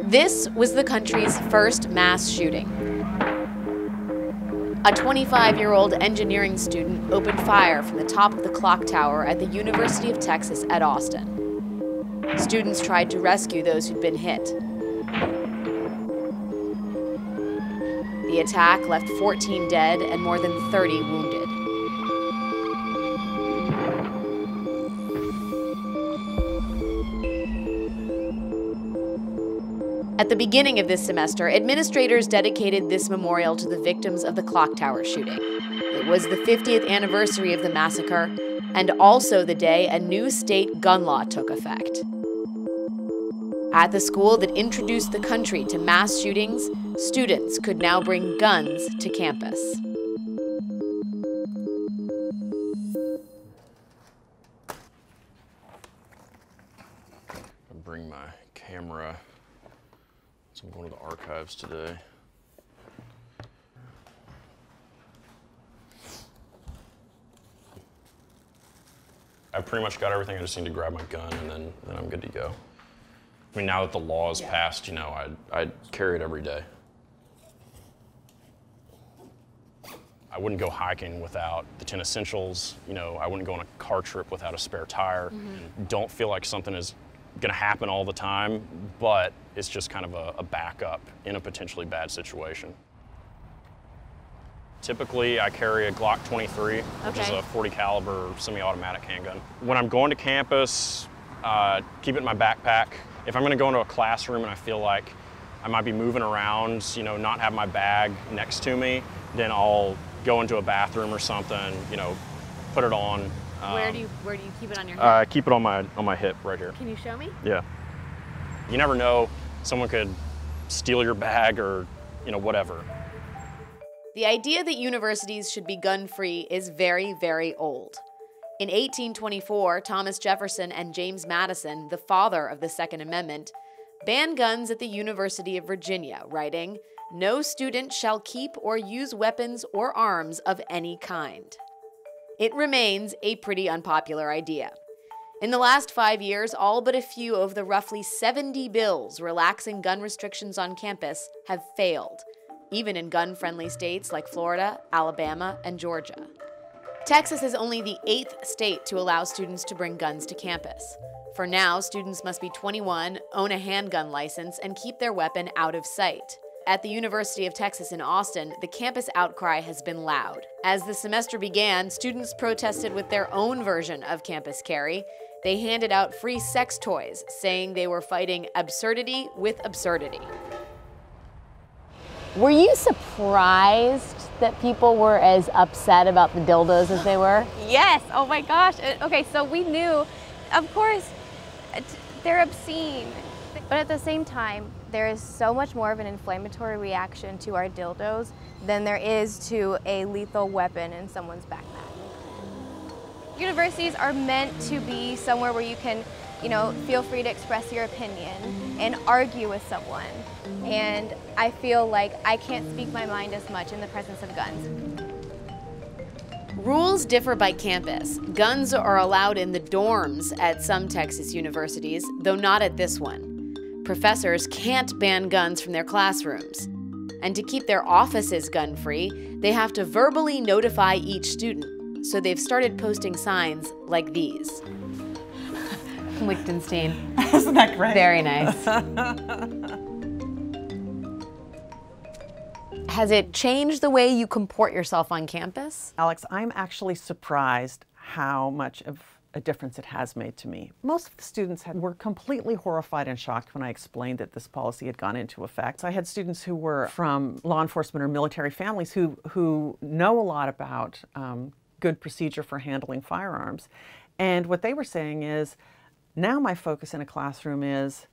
This was the country's first mass shooting. A 25-year-old engineering student opened fire from the top of the clock tower at the University of Texas at Austin. Students tried to rescue those who'd been hit. The attack left 14 dead and more than 30 wounded. At the beginning of this semester, administrators dedicated this memorial to the victims of the clock tower shooting. It was the 50th anniversary of the massacre, and also the day a new state gun law took effect. At the school that introduced the country to mass shootings, students could now bring guns to campus. I'll bring my camera. So I'm going to the archives today. I've pretty much got everything. I just need to grab my gun and then I'm good to go. I mean, now that the law is passed, you know, I'd carry it every day. I wouldn't go hiking without the 10 essentials. You know, I wouldn't go on a car trip without a spare tire. Don't feel like something is gonna happen all the time, but it's just kind of a backup in a potentially bad situation. Typically, I carry a Glock 23, which is a .40 caliber semi-automatic handgun. When I'm going to campus, keep it in my backpack. If I'm gonna go into a classroom and I feel like I might be moving around, you know, not have my bag next to me, then I'll go into a bathroom or something, you know, put it on. Where do you keep it on your hip? Keep it on my hip right here. Can you show me? Yeah. You never know, someone could steal your bag or, you know, whatever. The idea that universities should be gun-free is very, very old. In 1824, Thomas Jefferson and James Madison, the father of the Second Amendment, banned guns at the University of Virginia, writing, "No student shall keep or use weapons or arms of any kind." It remains a pretty unpopular idea. In the last 5 years, all but a few of the roughly 70 bills relaxing gun restrictions on campus have failed, even in gun-friendly states like Florida, Alabama, and Georgia. Texas is only the 8th state to allow students to bring guns to campus. For now, students must be 21, own a handgun license, and keep their weapon out of sight. At the University of Texas in Austin, the campus outcry has been loud. As the semester began, students protested with their own version of campus carry. They handed out free sex toys, saying they were fighting absurdity with absurdity. Were you surprised that people were as upset about the dildos as they were? Yes, oh my gosh. Okay, so we knew, of course, they're obscene. But at the same time, there is so much more of an inflammatory reaction to our dildos than there is to a lethal weapon in someone's backpack. Universities are meant to be somewhere where you can, you know, feel free to express your opinion and argue with someone. And I feel like I can't speak my mind as much in the presence of guns. Rules differ by campus. Guns are allowed in the dorms at some Texas universities, though not at this one. Professors can't ban guns from their classrooms. And to keep their offices gun-free, they have to verbally notify each student. So they've started posting signs like these. Lichtenstein. Isn't that great? Very nice. Has it changed the way you comport yourself on campus? Alex, I'm actually surprised how much of a difference it has made to me. Most of the students were completely horrified and shocked when I explained that this policy had gone into effect. So I had students who were from law enforcement or military families who know a lot about good procedure for handling firearms. And what they were saying is, now my focus in a classroom is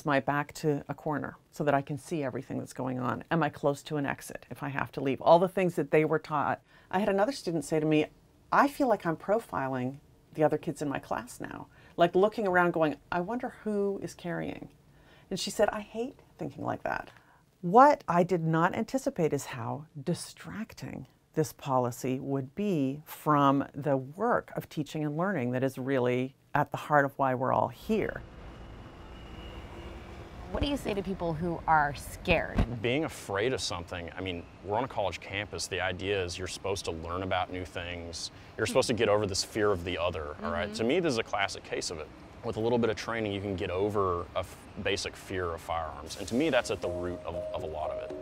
my back to a corner so that I can see everything that's going on? Am I close to an exit if I have to leave? All the things that they were taught. I had another student say to me, I feel like I'm profiling the other kids in my class now. Like looking around going, I wonder who is carrying. And she said, I hate thinking like that. What I did not anticipate is how distracting this policy would be from the work of teaching and learning that is really at the heart of why we're all here. What do you say to people who are scared? Being afraid of something, I mean, we're on a college campus. The idea is you're supposed to learn about new things. You're supposed to get over this fear of the other, all right? To me, this is a classic case of it. With a little bit of training, you can get over a basic fear of firearms. And to me, that's at the root of a lot of it.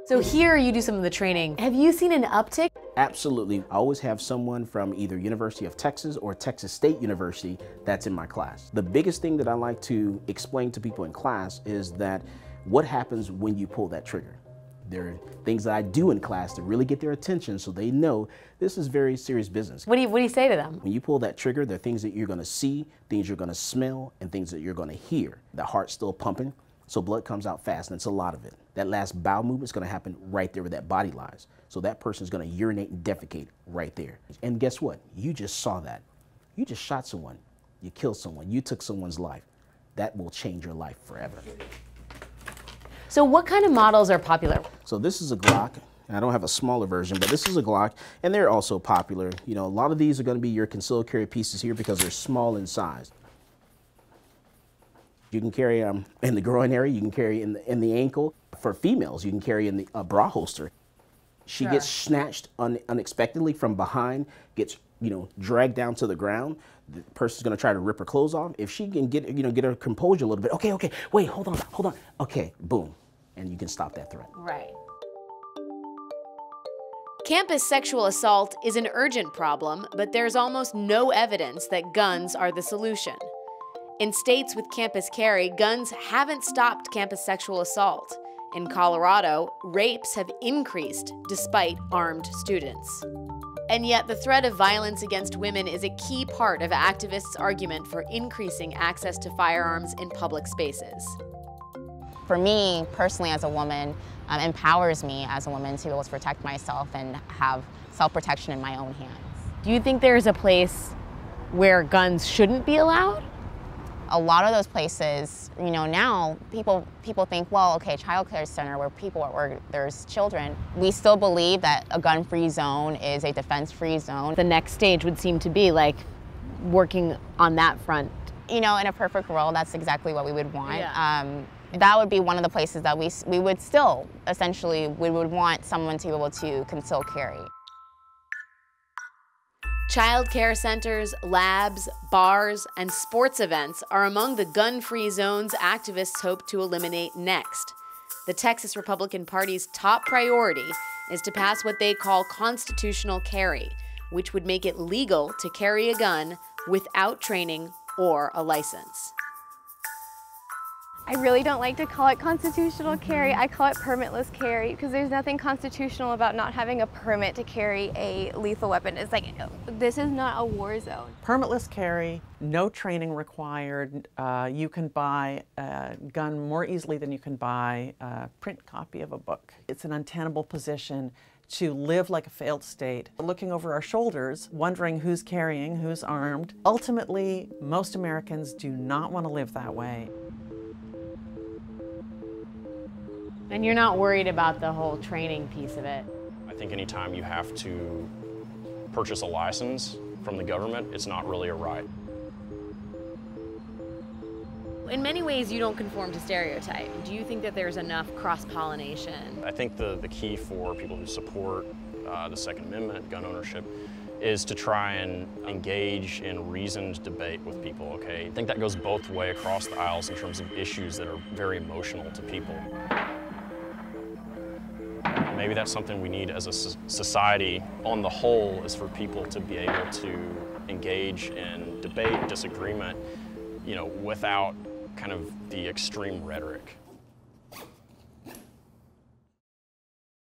So here you do some of the training. Have you seen an uptick? Absolutely. I always have someone from either University of Texas or Texas State University that's in my class. The biggest thing that I like to explain to people in class is that what happens when you pull that trigger. There are things that I do in class to really get their attention so they know this is very serious business. What do you say to them? When you pull that trigger, there are things that you're going to see, things you're going to smell, and things that you're going to hear. The heart's still pumping, so blood comes out fast, and it's a lot of it. That last bowel movement is going to happen right there where that body lies. So that person is going to urinate and defecate right there. And guess what? You just saw that. You just shot someone. You killed someone. You took someone's life. That will change your life forever. So what kind of models are popular? So this is a Glock. I don't have a smaller version, but this is a Glock, and they're also popular. You know, a lot of these are going to be your concealed carry pieces here because they're small in size. You can carry in the groin area, you can carry in the ankle. For females, you can carry in the bra holster. She gets snatched unexpectedly from behind, gets dragged down to the ground. The person's going to try to rip her clothes off. If she can get her composure a little bit, okay, wait, hold on, okay, boom, and you can stop that threat. Right. Campus sexual assault is an urgent problem, but there's almost no evidence that guns are the solution. In states with campus carry, guns haven't stopped campus sexual assault. In Colorado, rapes have increased despite armed students. And yet the threat of violence against women is a key part of activists' argument for increasing access to firearms in public spaces. For me, personally as a woman, empowers me as a woman to be able to protect myself and have self-protection in my own hands. Do you think there's a place where guns shouldn't be allowed? A lot of those places, now people think, well, okay, child care center where there's children. We still believe that a gun-free zone is a defense-free zone. The next stage would seem to be like working on that front. In a perfect world, that's exactly what we would want. Yeah. That would be one of the places that we would still, essentially, we would want someone to be able to conceal carry. Child care centers, labs, bars, and sports events are among the gun-free zones activists hope to eliminate next. The Texas Republican Party's top priority is to pass what they call constitutional carry, which would make it legal to carry a gun without training or a license. I really don't like to call it constitutional carry. I call it permitless carry because there's nothing constitutional about not having a permit to carry a lethal weapon. It's like, this is not a war zone. Permitless carry, no training required. You can buy a gun more easily than you can buy a print copy of a book. It's an untenable position to live like a failed state, looking over our shoulders, wondering who's carrying, who's armed. Ultimately, most Americans do not want to live that way. And you're not worried about the whole training piece of it? I think anytime you have to purchase a license from the government, it's not really a right. In many ways, you don't conform to stereotype. Do you think that there's enough cross-pollination? I think the key for people who support the Second Amendment, gun ownership, is to try and engage in reasoned debate with people, okay? I think that goes both ways across the aisles in terms of issues that are very emotional to people. Maybe that's something we need as a society on the whole, is for people to be able to engage in debate, disagreement, without kind of the extreme rhetoric.